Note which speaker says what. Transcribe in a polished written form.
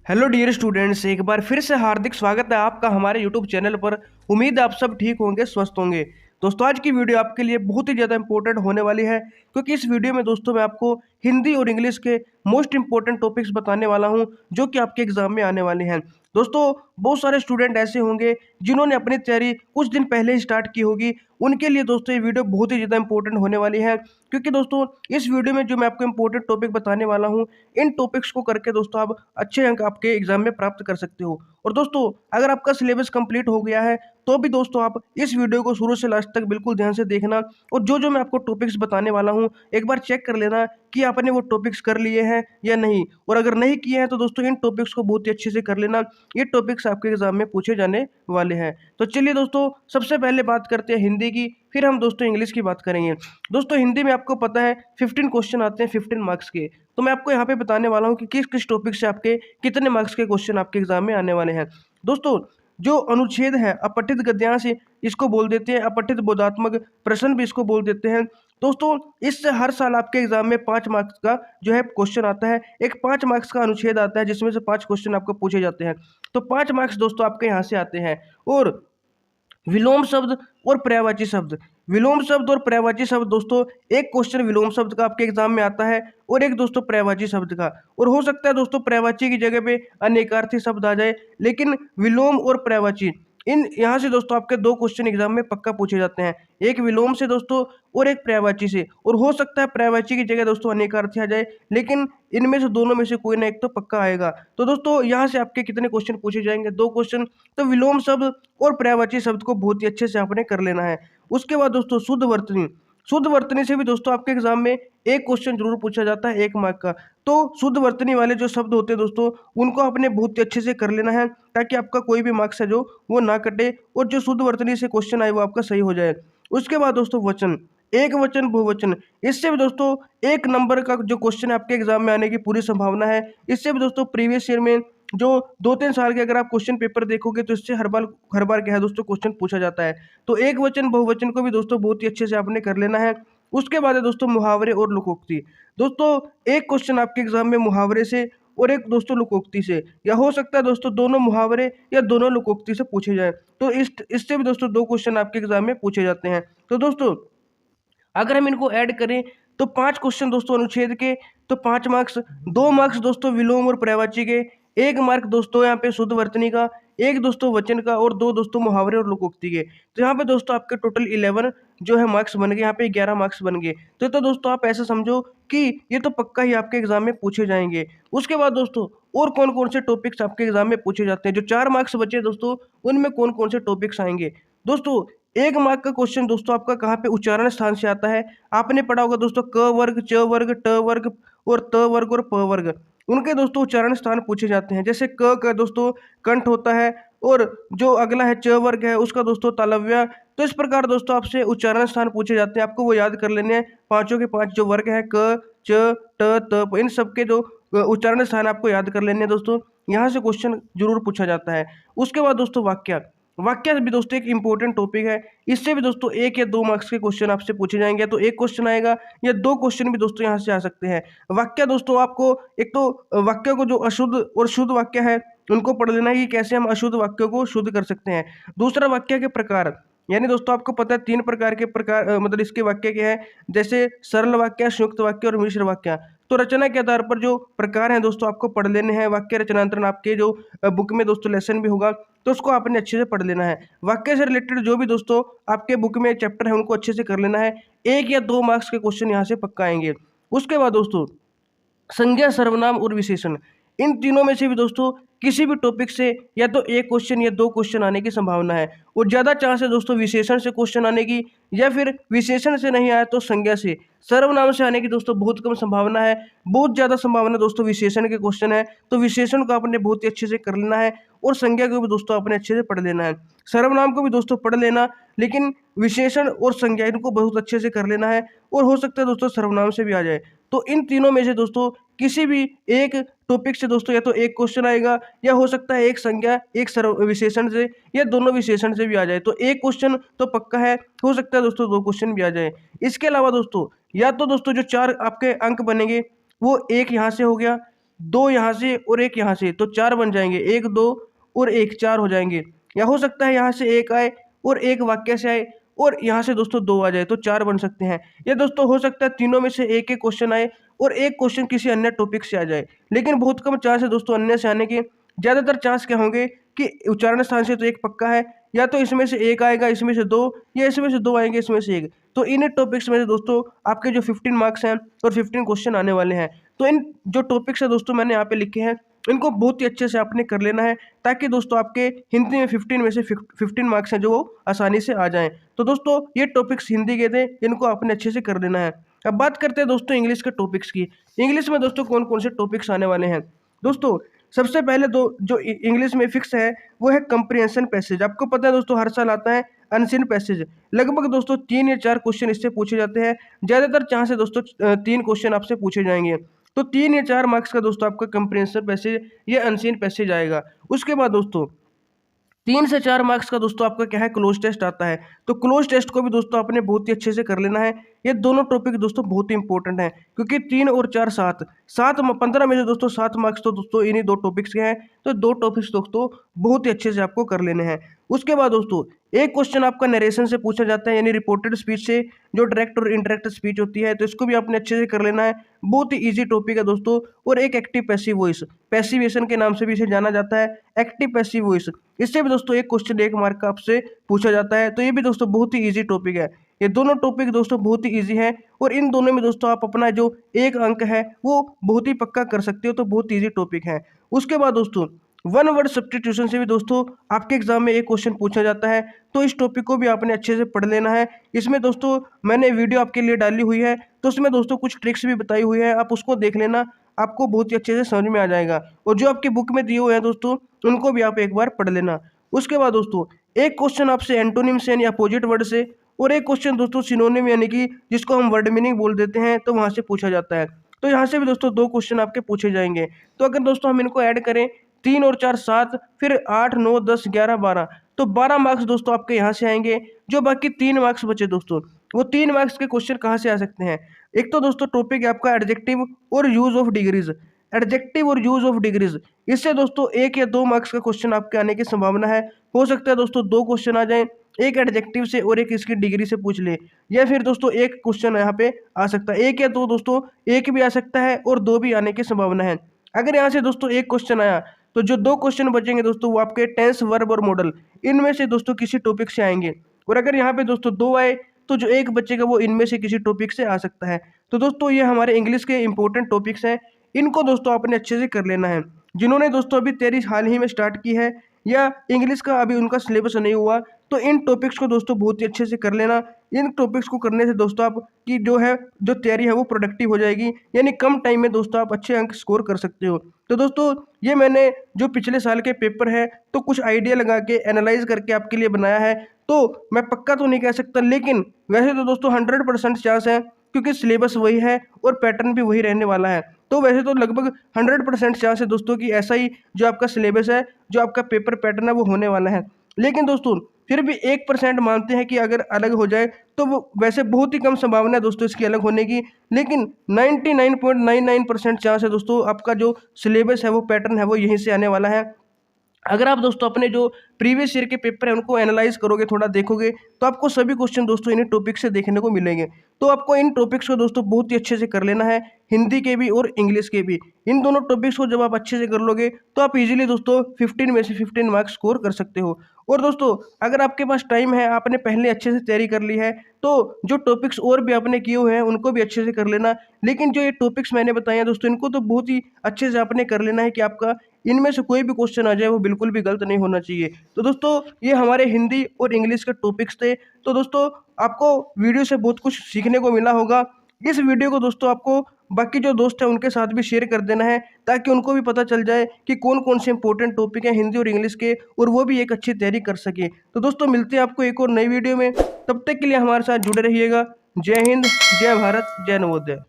Speaker 1: Hello dear students, एक बार फिर से हार्दिक स्वागत है आपका हमारे यूट्यूब चैनल पर। उम्मीद है आप सब ठीक होंगे, स्वस्थ होंगे। दोस्तों, आज की वीडियो आपके लिए बहुत ही ज़्यादा इंपॉर्टेंट होने वाली है, क्योंकि इस वीडियो में दोस्तों मैं आपको हिंदी और इंग्लिश के मोस्ट इंपॉर्टेंट टॉपिक्स बताने वाला हूं, जो कि आपके एग्जाम में आने वाले हैं। दोस्तों, बहुत सारे स्टूडेंट ऐसे होंगे जिन्होंने अपनी तैयारी कुछ दिन पहले ही स्टार्ट की होगी। उनके लिए दोस्तों ये वीडियो बहुत ही ज़्यादा इंपॉर्टेंट होने वाली है, क्योंकि दोस्तों इस वीडियो में जो मैं आपको इंपॉर्टेंट टॉपिक बताने वाला हूँ, इन टॉपिक्स को करके दोस्तों आप अच्छे अंक आपके एग्जाम में प्राप्त कर सकते हो। और दोस्तों, अगर आपका सिलेबस कंप्लीट हो गया है तो भी दोस्तों आप इस वीडियो को शुरू से लास्ट तक बिल्कुल ध्यान से देखना, और जो जो मैं आपको टॉपिक्स बताने वाला हूँ एक बार चेक कर लेना कि आपने वो टॉपिक्स कर लिए हैं या नहीं। और अगर नहीं किए हैं तो दोस्तों इन टॉपिक्स को बहुत ही अच्छे से कर लेना। ये टॉपिक्स आपके एग्जाम में पूछे जाने वाले हैं। तो चलिए दोस्तों, सबसे पहले बात करते हैं हिंदी की, फिर हम दोस्तों इंग्लिश की बात करेंगे। दोस्तों, हिंदी में आपको पता है 15 क्वेश्चन आते हैं 15 मार्क्स के। तो मैं आपको यहाँ पे बताने वाला हूँ कि किस किस टॉपिक से आपके कितने मार्क्स के क्वेश्चन आपके एग्जाम में आने वाले हैं। दोस्तों, जो अनुच्छेद है अपठित गद्यांश इसको बोल देते हैं, अपठित बोधात्मक प्रश्न भी इसको बोल देते हैं। दोस्तों, इससे हर साल आपके एग्जाम में 5 मार्क्स का जो है क्वेश्चन आता है। एक 5 मार्क्स का अनुच्छेद आता है जिसमें से 5 क्वेश्चन आपको पूछे जाते हैं। तो 5 मार्क्स दोस्तों आपके यहाँ से आते हैं। और विलोम शब्द और पर्यायवाची शब्द, विलोम शब्द और पर्यायवाची शब्द दोस्तों, एक क्वेश्चन विलोम शब्द का आपके एग्जाम में आता है और एक दोस्तों पर्यायवाची शब्द का। और हो सकता है दोस्तों पर्यायवाची की जगह पे अनेकार्थी शब्द आ जाए, लेकिन विलोम और पर्यायवाची इन यहाँ से दोस्तों आपके 2 क्वेश्चन एग्जाम में पक्का पूछे जाते हैं, एक विलोम से दोस्तों और एक पर्यायवाची से। और हो सकता है पर्यायवाची की जगह दोस्तों अनेकार्थी आ जाए, लेकिन इनमें से दोनों में से कोई ना एक तो पक्का आएगा। तो दोस्तों यहाँ से आपके कितने क्वेश्चन पूछे जाएंगे? 2 क्वेश्चन। तो विलोम शब्द और पर्यायवाची शब्द को बहुत ही अच्छे से आपने कर लेना है। उसके बाद दोस्तों शुद्ध वर्तनी, शुद्ध वर्तनी से भी दोस्तों आपके एग्जाम में एक क्वेश्चन जरूर पूछा जाता है 1 मार्क का। तो शुद्ध वर्तनी वाले जो शब्द होते हैं दोस्तों, उनको आपने बहुत ही अच्छे से कर लेना है, ताकि आपका कोई भी मार्क्स है जो वो ना कटे और जो शुद्ध वर्तनी से क्वेश्चन आए वो आपका सही हो जाए। उसके बाद दोस्तों वचन, एक वचन बहुवचन, इससे भी दोस्तों 1 नंबर का जो क्वेश्चन आपके एग्जाम में आने की पूरी संभावना है। इससे भी दोस्तों प्रीवियस ईयर में जो 2-3 साल के अगर आप क्वेश्चन पेपर देखोगे तो इससे हर बार क्या है दोस्तों क्वेश्चन पूछा जाता है। तो एक वचन बहुवचन को भी दोस्तों बहुत ही अच्छे से आपने कर लेना है। उसके बाद है दोस्तों मुहावरे और लोकोक्ति। दोस्तों, एक क्वेश्चन आपके एग्जाम में मुहावरे से और एक दोस्तों लोकोक्ति से, या हो सकता है दोस्तों दोनों मुहावरे या दोनों लोकोक्ति से पूछे जाए। तो इससे भी दोस्तों 2 क्वेश्चन आपके एग्जाम में पूछे जाते हैं। तो दोस्तों, अगर हम इनको ऐड करें तो 5 क्वेश्चन दोस्तों अनुच्छेद के, तो 5 मार्क्स, 2 मार्क्स दोस्तों विलोम और पर्यायवाची के, 1 मार्क दोस्तों यहाँ पे शुद्ध वर्तनी का, 1 दोस्तों वचन का और 2 दोस्तों मुहावरे और लोकोक्ति के। तो यहाँ पे दोस्तों आपके टोटल 11 जो है मार्क्स बन गए, यहाँ पे 11 मार्क्स बन गए। तो दोस्तों आप ऐसा समझो कि ये तो पक्का ही आपके एग्जाम में पूछे जाएंगे। उसके बाद दोस्तों और कौन कौन से टॉपिक्स आपके एग्जाम में पूछे जाते हैं? जो 4 मार्क्स बचे दोस्तों, उनमें कौन कौन से टॉपिक्स आएंगे? दोस्तों, 1 मार्क का क्वेश्चन दोस्तों आपका कहाँ पे उच्चारण स्थान से आता है? आपने पढ़ा होगा दोस्तों क वर्ग, च वर्ग, ट वर्ग और त वर्ग और प वर्ग, उनके दोस्तों उच्चारण स्थान पूछे जाते हैं। जैसे क का दोस्तों कंठ होता है, और जो अगला है च वर्ग है उसका दोस्तों तालव्य। तो इस प्रकार दोस्तों आपसे उच्चारण स्थान पूछे जाते हैं, आपको वो याद कर लेने हैं। पांचों के 5 जो वर्ग है क, च, ट, त, इन सब के जो उच्चारण स्थान आपको याद कर लेने हैं दोस्तों। यहाँ से क्वेश्चन जरूर पूछा जाता है। उसके बाद दोस्तों वाक्य, वाक्य भी दोस्तों एक इंपॉर्टेंट टॉपिक है। इससे भी दोस्तों 1 या 2 मार्क्स के क्वेश्चन आपसे पूछे जाएंगे। तो 1 क्वेश्चन आएगा या 2 क्वेश्चन भी दोस्तों यहाँ से आ सकते हैं। वाक्य दोस्तों आपको एक तो वाक्य को जो अशुद्ध और शुद्ध वाक्य है उनको पढ़ लेना है कि कैसे हम अशुद्ध वाक्यों को शुद्ध कर सकते हैं। दूसरा, वाक्य के प्रकार, यानी दोस्तों आपको पता है 3 प्रकार के मतलब इसके वाक्य के हैं, जैसे सरल वाक्य, संयुक्त वाक्य और मिश्र वाक्य। तो रचना के आधार पर जो प्रकार हैं दोस्तों आपको पढ़ लेने हैं। वाक्य रचनांतरण आपके जो बुक में दोस्तों लेसन भी होगा, तो उसको आपने अच्छे से पढ़ लेना है। वाक्य से रिलेटेड जो भी दोस्तों आपके बुक में चैप्टर है उनको अच्छे से कर लेना है। 1 या 2 मार्क्स के क्वेश्चन यहाँ से पक्का आएंगे। उसके बाद दोस्तों संज्ञा, सर्वनाम और विशेषण, इन तीनों में से भी दोस्तों किसी भी टॉपिक से या तो 1 क्वेश्चन या 2 क्वेश्चन आने की संभावना है। और ज़्यादा चांस है दोस्तों विशेषण से क्वेश्चन आने की, या फिर विशेषण से नहीं आया तो संज्ञा से। सर्वनाम से आने की दोस्तों बहुत कम संभावना है। बहुत ज़्यादा संभावना दोस्तों विशेषण के क्वेश्चन है, तो विशेषण को आपने बहुत ही अच्छे से कर लेना है। और संज्ञा को भी दोस्तों आपने अच्छे से पढ़ लेना है। सर्वनाम को भी दोस्तों पढ़ लेना, लेकिन विशेषण और संज्ञा इनको बहुत अच्छे से कर लेना है। और हो सकता है दोस्तों सर्वनाम से भी आ जाए। तो इन तीनों में से दोस्तों किसी भी एक टॉपिक से दोस्तों या तो 1 क्वेश्चन आएगा, या हो सकता है 1 संज्ञा, 1 विशेषण से, या दोनों विशेषण से भी आ जाए। तो 1 क्वेश्चन तो पक्का है, हो सकता है दोस्तों 2 क्वेश्चन भी आ जाए। इसके अलावा दोस्तों या तो दोस्तों जो 4 आपके अंक बनेंगे वो 1 यहाँ से हो गया, 2 यहाँ से और 1 यहाँ से, तो 4 बन जाएंगे, 1 2 और 1 4 हो जाएंगे। या हो सकता है यहाँ से 1 आए और 1 वाक्य से आए और यहाँ से दोस्तों 2 आ जाए, तो 4 बन सकते हैं। या दोस्तों हो सकता है तीनों में से एक एक क्वेश्चन आए और एक क्वेश्चन किसी अन्य टॉपिक से आ जाए, लेकिन बहुत कम चांस है दोस्तों अन्य से आने के। ज़्यादातर चांस क्या होंगे कि उच्चारण स्थान से तो एक पक्का है, या तो इसमें से एक आएगा, इसमें से 2, या इसमें से 2 आएंगे, इसमें से एक। तो इन टॉपिक्स में से दोस्तों आपके जो 15 मार्क्स हैं और 15 क्वेश्चन आने वाले हैं। तो इन जो टॉपिक्स है दोस्तों मैंने यहाँ पे लिखे हैं, इनको बहुत ही अच्छे से आपने कर लेना है, ताकि दोस्तों आपके हिंदी में 15 में से 15 मार्क्स हैं जो वो आसानी से आ जाएं। तो दोस्तों ये टॉपिक्स हिंदी के थे, इनको आपने अच्छे से कर लेना है। अब बात करते हैं दोस्तों इंग्लिश के टॉपिक्स की। इंग्लिश में दोस्तों कौन कौन से टॉपिक्स आने वाले हैं। दोस्तों सबसे पहले दो जो इंग्लिश में फिक्स है वो है कंप्रिहेंशन पैसेज। आपको पता है दोस्तों हर साल आता है अनसीन पैसेज। लगभग दोस्तों 3 या 4 क्वेश्चन इससे पूछे जाते हैं। ज़्यादातर चांस है दोस्तों 3 क्वेश्चन आपसे पूछे जाएंगे। तो 3 या 4 मार्क्स का दोस्तों आपका कंप्रिहेंशन पैसेज या अनसीन पैसेज आएगा। उसके बाद दोस्तों 3 से 4 मार्क्स का दोस्तों आपका क्या है क्लोज टेस्ट आता है। तो क्लोज टेस्ट को भी दोस्तों आपने बहुत ही अच्छे से कर लेना है। ये दोनों टॉपिक दोस्तों बहुत ही इंपॉर्टेंट हैं, क्योंकि 3 और 4 7 15 में से दोस्तों 7 मार्क्स तो दोस्तों इन्हीं 2 टॉपिक्स के हैं। तो 2 टॉपिक्स दोस्तों बहुत ही अच्छे से आपको कर लेने हैं। उसके बाद दोस्तों एक क्वेश्चन आपका नरेशन से पूछा जाता है, यानी रिपोर्टेड स्पीच से, जो डायरेक्ट और इनडायरेक्ट स्पीच होती है, तो इसको भी आपने अच्छे से कर लेना है। बहुत ही ईजी टॉपिक है दोस्तों। और एक एक्टिव पैसिव वॉइस, पैसिवेशन के नाम से भी इसे जाना जाता है, एक्टिव पैसिव वॉइस, इससे भी दोस्तों एक क्वेश्चन 1 मार्क का आपसे पूछा जाता है। तो ये भी दोस्तों बहुत ही ईजी टॉपिक है। ये दोनों टॉपिक दोस्तों बहुत ही ईजी है, और इन दोनों में दोस्तों आप अपना जो 1 अंक है वो बहुत ही पक्का कर सकते हो। तो बहुत ईजी टॉपिक है। उसके बाद दोस्तों 1 वर्ड सब्स्टिट्यूशन से भी दोस्तों आपके एग्जाम में एक क्वेश्चन पूछा जाता है। तो इस टॉपिक को भी आपने अच्छे से पढ़ लेना है। इसमें दोस्तों मैंने वीडियो आपके लिए डाली हुई है, तो उसमें दोस्तों कुछ ट्रिक्स भी बताई हुई है, आप उसको देख लेना, आपको बहुत ही अच्छे से समझ में आ जाएगा। और जो आपकी बुक में दिए हुए हैं दोस्तों उनको भी आप एक बार पढ़ लेना। उसके बाद दोस्तों एक क्वेश्चन आपसे एंटोनिम से यानी अपोजिट वर्ड से, और एक क्वेश्चन दोस्तों सिनोनिम यानी कि जिसको हम वर्ड मीनिंग बोल देते हैं, तो वहाँ से पूछा जाता है। तो यहाँ से भी दोस्तों 2 क्वेश्चन आपके पूछे जाएंगे। तो अगर दोस्तों हम इनको ऐड करें 3 और 4 7, फिर 8 9 10 11 12, तो 12 मार्क्स दोस्तों आपके यहाँ से आएंगे। जो बाकी 3 मार्क्स बचे दोस्तों, वो 3 मार्क्स के क्वेश्चन कहाँ से आ सकते हैं। एक तो दोस्तों टॉपिक है आपका एडजेक्टिव और यूज ऑफ डिग्रीज, एडजेक्टिव और यूज ऑफ डिग्रीज, इससे दोस्तों 1 या 2 मार्क्स का क्वेश्चन आपके आने की संभावना है। हो सकता है दोस्तों 2 क्वेश्चन आ जाएं, एक एडजेक्टिव से और एक इसकी डिग्री से पूछ ले, या फिर दोस्तों एक क्वेश्चन यहाँ पे आ सकता है, 1 या 2 दोस्तों, 1 भी आ सकता है और 2 भी आने की संभावना है। अगर यहाँ से दोस्तों एक क्वेश्चन आया, तो जो 2 क्वेश्चन बचेंगे दोस्तों वो आपके टेंस, वर्ब और मॉडल, इनमें से दोस्तों किसी टॉपिक से आएंगे। और अगर यहाँ पे दोस्तों 2 आए, तो जो एक बचेगा वो इनमें से किसी टॉपिक से आ सकता है। तो दोस्तों ये हमारे इंग्लिश के इंपॉर्टेंट टॉपिक्स हैं, इनको दोस्तों आपने अच्छे से कर लेना है। जिन्होंने दोस्तों अभी तैयारी हाल ही में स्टार्ट की है, या इंग्लिश का अभी उनका सिलेबस नहीं हुआ, तो इन टॉपिक्स को दोस्तों बहुत ही अच्छे से कर लेना। इन टॉपिक्स को करने से दोस्तों आपकी जो तैयारी है वो प्रोडक्टिव हो जाएगी, यानी कम टाइम में दोस्तों आप अच्छे अंक स्कोर कर सकते हो। तो दोस्तों ये मैंने जो पिछले साल के पेपर है तो कुछ आइडिया लगा के एनालाइज करके आपके लिए बनाया है। तो मैं पक्का तो नहीं कह सकता, लेकिन वैसे तो दोस्तों 100% चांस है, क्योंकि सिलेबस वही है और पैटर्न भी वही रहने वाला है। तो वैसे तो लगभग 100% चांस है दोस्तों कि ऐसा ही जो आपका सिलेबस है, जो आपका पेपर पैटर्न है वो होने वाला है। लेकिन दोस्तों फिर भी 1% मानते हैं कि अगर अलग हो जाए, तो वो वैसे बहुत ही कम संभावना है दोस्तों इसकी अलग होने की, लेकिन 99.99% चांस है दोस्तों आपका जो सिलेबस है वो पैटर्न है वो यहीं से आने वाला है। अगर आप दोस्तों अपने जो प्रीवियस ईयर के पेपर है उनको एनालाइज करोगे, थोड़ा देखोगे, तो आपको सभी क्वेश्चन दोस्तों इन्हीं टॉपिक से देखने को मिलेंगे। तो आपको इन टॉपिक्स को दोस्तों बहुत ही अच्छे से कर लेना है, हिंदी के भी और इंग्लिश के भी। इन दोनों टॉपिक्स को जब आप अच्छे से कर लोगे, तो आप इजीली दोस्तों 15 में से 15 मार्क्स स्कोर कर सकते हो। और दोस्तों अगर आपके पास टाइम है, आपने पहले अच्छे से तैयारी कर ली है, तो जो टॉपिक्स और भी आपने किए हुए हैं उनको भी अच्छे से कर लेना। लेकिन जो ये टॉपिक्स मैंने बताए हैं दोस्तों, इनको तो बहुत ही अच्छे से आपने कर लेना है कि आपका इनमें से कोई भी क्वेश्चन आ जाए वो बिल्कुल भी गलत नहीं होना चाहिए। तो दोस्तों ये हमारे हिंदी और इंग्लिश के टॉपिक्स थे। तो दोस्तों आपको वीडियो से बहुत कुछ सीखने को मिला होगा। इस वीडियो को दोस्तों आपको बाकी जो दोस्त हैं उनके साथ भी शेयर कर देना है, ताकि उनको भी पता चल जाए कि कौन कौन से इंपॉर्टेंट टॉपिक हैं हिंदी और इंग्लिश के, और वो भी एक अच्छी तैयारी कर सके। तो दोस्तों मिलते हैं आपको एक और नई वीडियो में, तब तक के लिए हमारे साथ जुड़े रहिएगा। जय हिंद, जय भारत, जय नवोदय।